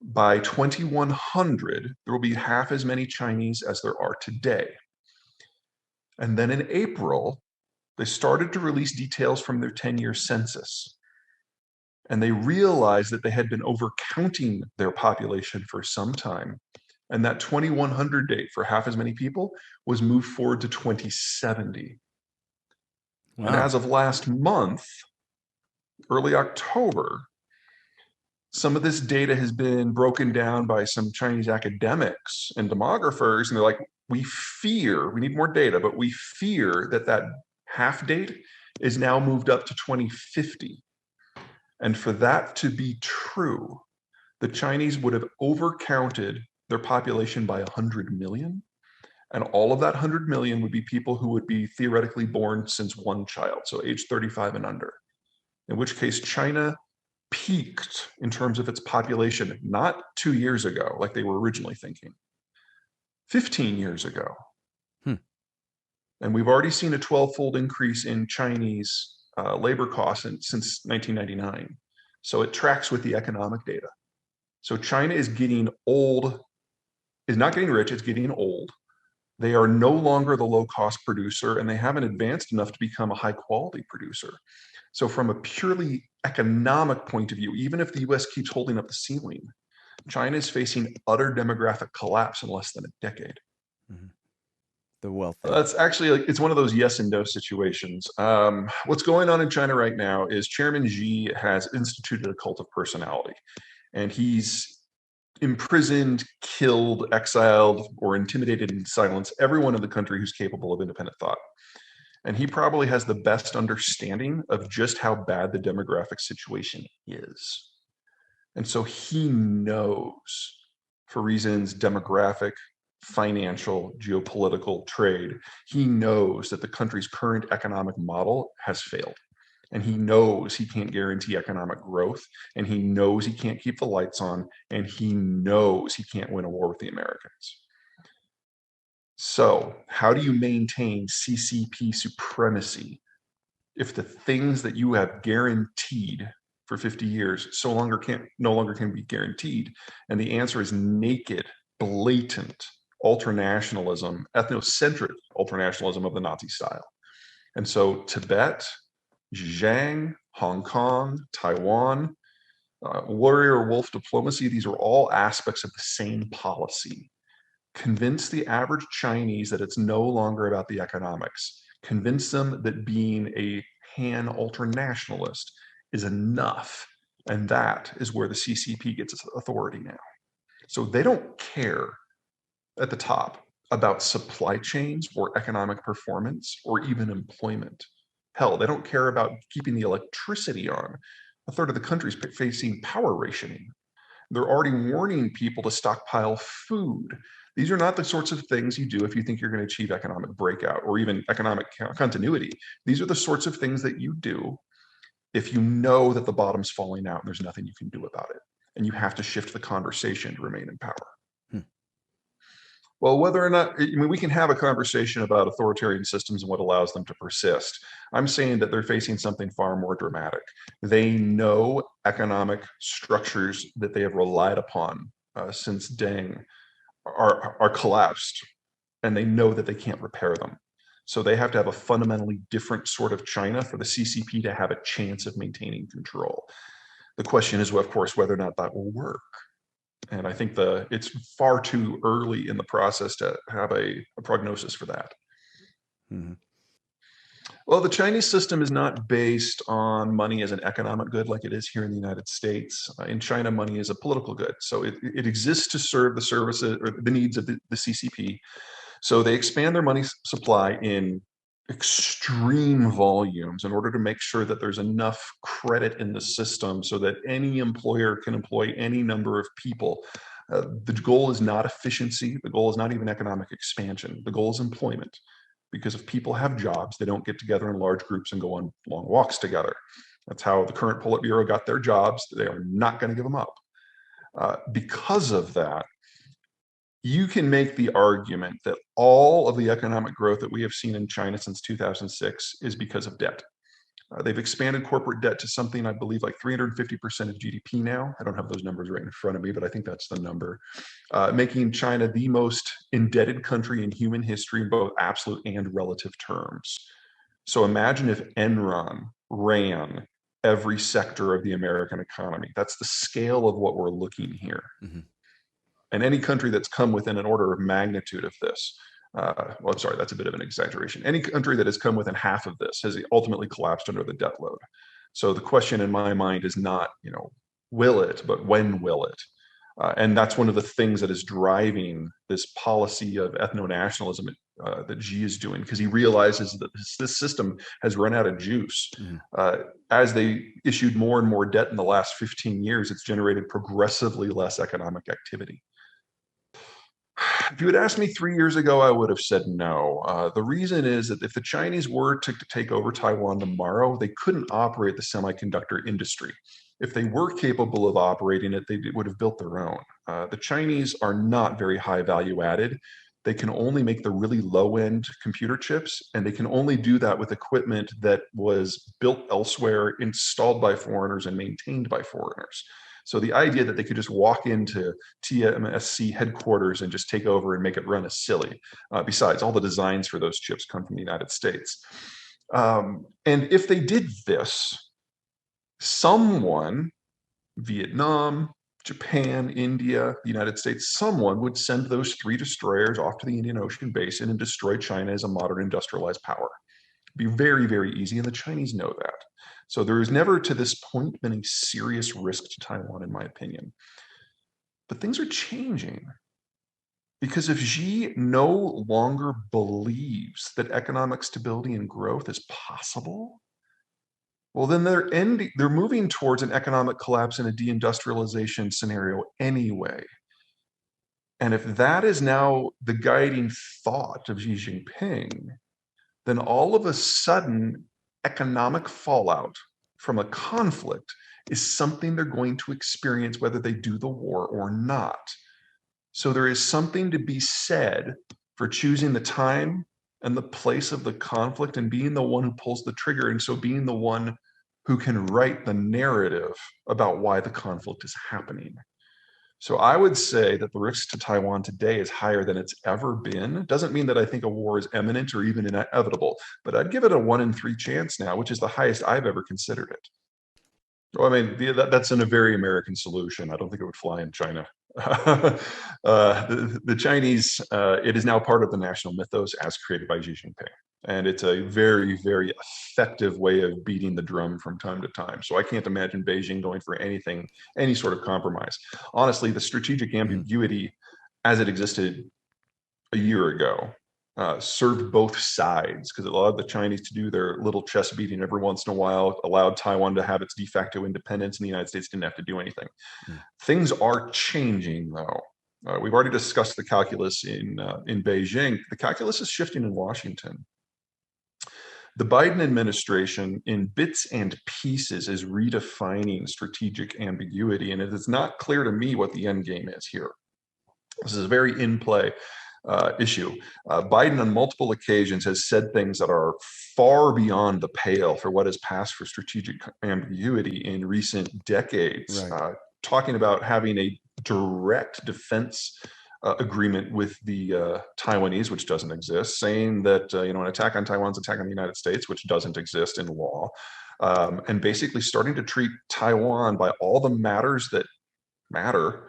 By 2100, there will be half as many Chinese as there are today. And then in April, they started to release details from their 10-year census. And they realized that they had been overcounting their population for some time. And that 2100 date for half as many people was moved forward to 2070. And Wow. as of last month, early October, some of this data has been broken down by some Chinese academics and demographers, and they're like, we need more data, but we fear that that half date is now moved up to 2050. And for that to be true, the Chinese would have overcounted their population by 100 million. And all of that 100 million would be people who would be theoretically born since one child, so age 35 and under. In which case, China peaked in terms of its population not 2 years ago, like they were originally thinking, 15 years ago. Hmm. And we've already seen a 12-fold increase in Chinese labor costs since 1999. So it tracks with the economic data. So China is getting old, is not getting rich, it's getting old. They are no longer the low-cost producer, and they haven't advanced enough to become a high-quality producer. So from a purely economic point of view, even if the US keeps holding up the ceiling, China is facing utter demographic collapse in less than a decade. Mhm. The wealthy. That's actually like it's one of those yes and no situations. What's going on in China right now is Chairman Xi has instituted a cult of personality, and he's imprisoned, killed, exiled, or intimidated and silenced everyone in the country who's capable of independent thought. And he probably has the best understanding of just how bad the demographic situation is. And so he knows, for reasons demographic, financial, geopolitical, trade, he knows that the country's current economic model has failed. And he knows he can't guarantee economic growth. And he knows he can't keep the lights on. And he knows he can't win a war with the Americans. So, how do you maintain CCP supremacy if the things that you have guaranteed for 50 years no longer can be guaranteed? And the answer is naked, blatant ultranationalism, ethnocentric ultranationalism of the Nazi style. And so Tibet, Xinjiang, Hong Kong, Taiwan, warrior wolf diplomacy, these are all aspects of the same policy. Convince the average Chinese that it's no longer about the economics. Convince them that being a Han ultranationalist is enough. And that is where the CCP gets its authority now. So they don't care at the top about supply chains or economic performance or even employment. Hell, they don't care about keeping the electricity on. A third of the country is facing power rationing. They're already warning people to stockpile food. These are not the sorts of things you do if you think you're going to achieve economic breakout or even economic continuity. These are the sorts of things that you do if you know that the bottom's falling out and there's nothing you can do about it. And you have to shift the conversation to remain in power. Hmm. Well, whether or not, I mean, we can have a conversation about authoritarian systems and what allows them to persist. I'm saying that they're facing something far more dramatic. They know economic structures that they have relied upon since Deng are collapsed, and they know that they can't repair them. So they have to have a fundamentally different sort of China for the CCP to have a chance of maintaining control. The question is, of course, whether or not that will work. And I think it's far too early in the process to have a prognosis for that. Mm-hmm. Well, the Chinese system is not based on money as an economic good like it is here in the United States. In China, money is a political good. So it exists to serve the services or the needs of the CCP. So they expand their money supply in extreme volumes in order to make sure that there's enough credit in the system so that any employer can employ any number of people. The goal is not efficiency. The goal is not even economic expansion. The goal is employment. Because if people have jobs, they don't get together in large groups and go on long walks together. That's how the current Politburo got their jobs. They are not going to give them up. Because of that, you can make the argument that all of the economic growth that we have seen in China since 2006 is because of debt. They've expanded corporate debt to something, I believe, like 350% of GDP now. I don't have those numbers right in front of me, but I think that's the number, making China the most indebted country in human history in both absolute and relative terms. So imagine if Enron ran every sector of the American economy. That's the scale of what we're looking here. Mm-hmm. And any country that's come within an order of magnitude of this, well, I'm sorry, that's a bit of an exaggeration. Any country that has come within half of this has ultimately collapsed under the debt load. So the question in my mind is not, will it, but when will it? And that's one of the things that is driving this policy of ethno-nationalism that Xi is doing, because he realizes that this system has run out of juice. Mm-hmm. As they issued more and more debt in the last 15 years, it's generated progressively less economic activity. If you had asked me 3 years ago, I would have said no. The reason is that if the Chinese were to take over Taiwan tomorrow, they couldn't operate the semiconductor industry. If they were capable of operating it, they would have built their own. The Chinese are not very high value added. They can only make the really low end computer chips, and they can only do that with equipment that was built elsewhere, installed by foreigners, and maintained by foreigners. So the idea that they could just walk into TSMC headquarters and just take over and make it run is silly. Besides, all the designs for those chips come from the United States. And if they did this, someone, Vietnam, Japan, India, the United States, someone would send those 3 destroyers off to the Indian Ocean basin and destroy China as a modern industrialized power. It'd be very, very easy, and the Chinese know that. So there has never to this point been a serious risk to Taiwan, in my opinion. But things are changing. Because if Xi no longer believes that economic stability and growth is possible, well, then they're moving towards an economic collapse and a deindustrialization scenario anyway. And if that is now the guiding thought of Xi Jinping, then all of a sudden, economic fallout from a conflict is something they're going to experience whether they do the war or not. So there is something to be said for choosing the time and the place of the conflict and being the one who pulls the trigger, and so being the one who can write the narrative about why the conflict is happening. So I would say that the risk to Taiwan today is higher than it's ever been. Doesn't mean that I think a war is imminent or even inevitable, but I'd give it a 1 in 3 chance now, which is the highest I've ever considered it. Well, I mean, that's in a very American solution. I don't think it would fly in China. The Chinese, it is now part of the national mythos as created by Xi Jinping. And it's a very, very effective way of beating the drum from time to time. So I can't imagine Beijing going for anything, any sort of compromise. Honestly, the strategic ambiguity as it existed a year ago served both sides, because it allowed the Chinese to do their little chess beating every once in a while, allowed Taiwan to have its de facto independence, and the United States didn't have to do anything. Things are changing, though. We've already discussed the calculus in Beijing. The calculus is shifting in Washington. The Biden administration, in bits and pieces, is redefining strategic ambiguity, and it is not clear to me what the end game is here. This is a very in-play issue. Biden on multiple occasions has said things that are far beyond the pale for what has passed for strategic ambiguity in recent decades, talking about having a direct defense agreement with the Taiwanese, which doesn't exist, saying that an attack on Taiwan's attack on the United States, which doesn't exist in law, and basically starting to treat Taiwan by all the matters that matter